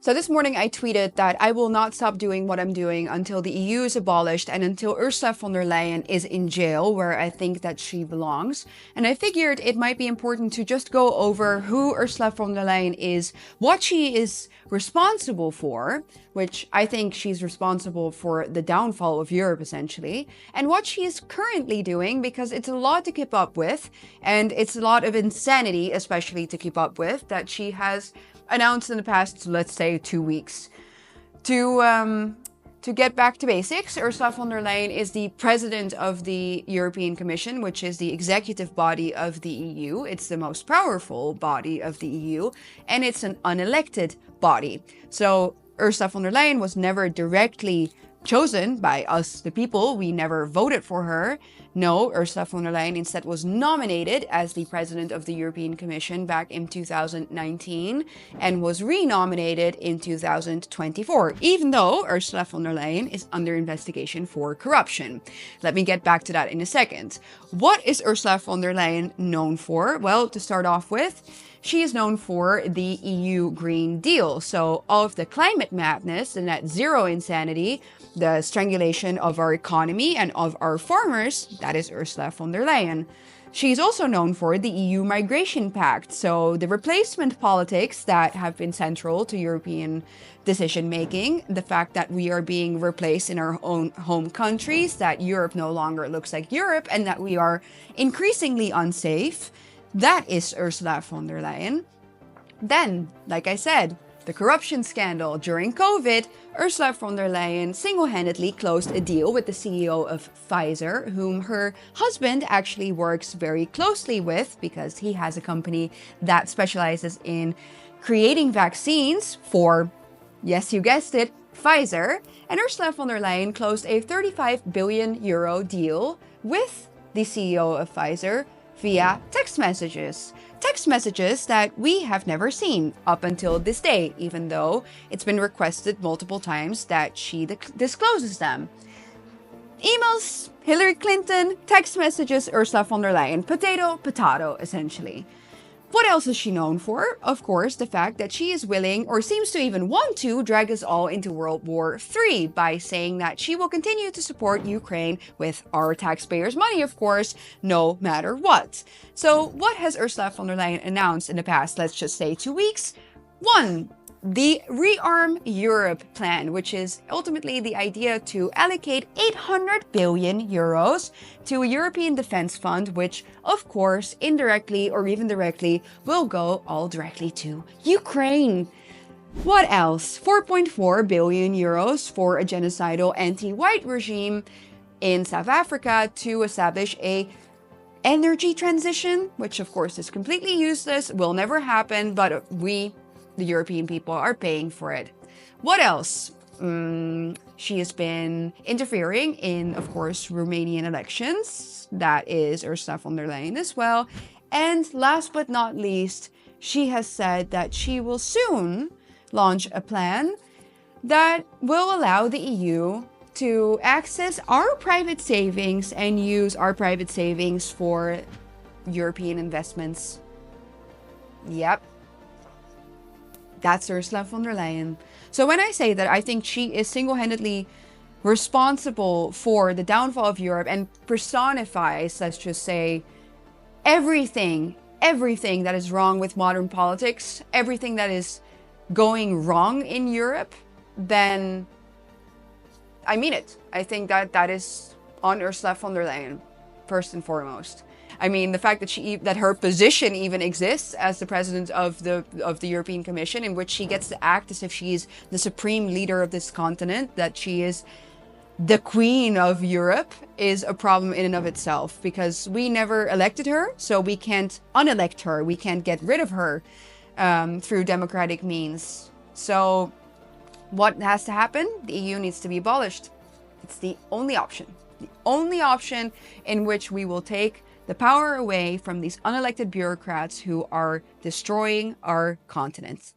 So this morning I tweeted that I will not stop doing what I'm doing until the EU is abolished and until Ursula von der Leyen is in jail, where I think that she belongs. And I figured it might be important to just go over who Ursula von der Leyen is, what she is responsible for, which I think she's responsible for the downfall of Europe essentially, and what she is currently doing, because it's a lot to keep up with, and it's a lot of insanity especially to keep up with, that she has announced in the past, let's say, 2 weeks. To get back to basics, Ursula von der Leyen is the president of the European Commission, which is the executive body of the EU. It's the most powerful body of the EU, and it's an unelected body. So Ursula von der Leyen was never directly chosen by us, the people. We never voted for her. No, Ursula von der Leyen instead was nominated as the president of the European Commission back in 2019 and was renominated in 2024, even though Ursula von der Leyen is under investigation for corruption. Let me get back to that in a second. What is Ursula von der Leyen known for? Well, to start off with, she is known for the EU Green Deal. So all of the climate madness, the net zero insanity, the strangulation of our economy and of our farmers, that is Ursula von der Leyen. She's also known for the EU Migration Pact, so the replacement politics that have been central to European decision-making, the fact that we are being replaced in our own home countries, that Europe no longer looks like Europe, and that we are increasingly unsafe. That is Ursula von der Leyen. Then, like I said, the corruption scandal during COVID, Ursula von der Leyen single-handedly closed a deal with the CEO of Pfizer, whom her husband actually works very closely with because he has a company that specializes in creating vaccines for, yes, you guessed it, Pfizer. And Ursula von der Leyen closed a 35 billion euro deal with the CEO of Pfizer via text messages. Text messages that we have never seen up until this day, even though it's been requested multiple times that she discloses them. Emails, Hillary Clinton, text messages, Ursula von der Leyen. Potato, potato, essentially. What else is she known for? Of course, the fact that she is willing, or seems to even want to, drag us all into World War III by saying that she will continue to support Ukraine with our taxpayers' money, of course, no matter what. So what has Ursula von der Leyen announced in the past, let's just say 2 weeks? 1. The Rearm Europe plan, which is ultimately the idea to allocate 800 billion euros to a European Defense Fund, which, of course, indirectly or even directly, will go all directly to Ukraine. What else? 4.4 billion euros for a genocidal anti-white regime in South Africa to establish a energy transition, which of course is completely useless, will never happen, but we, the European people, are paying for it. What else? She has been interfering in, of course, Romanian elections. That is Ursula von der Leyen as well. And last but not least, she has said that she will soon launch a plan that will allow the EU to access our private savings and use our private savings for European investments. Yep. That's Ursula von der Leyen. So when I say that I think she is single-handedly responsible for the downfall of Europe and personifies, let's just say, everything that is wrong with modern politics, everything that is going wrong in Europe, then I mean it. I think that is on Ursula von der Leyen, first and foremost. I mean, the fact that her position even exists as the president of the European Commission, in which she gets to act as if she's the supreme leader of this continent, that she is the queen of Europe, is a problem in and of itself, because we never elected her, so we can't unelect her. We can't get rid of her through democratic means. So what has to happen? The EU needs to be abolished. It's the only option. The only option in which we will take the power away from these unelected bureaucrats who are destroying our continent.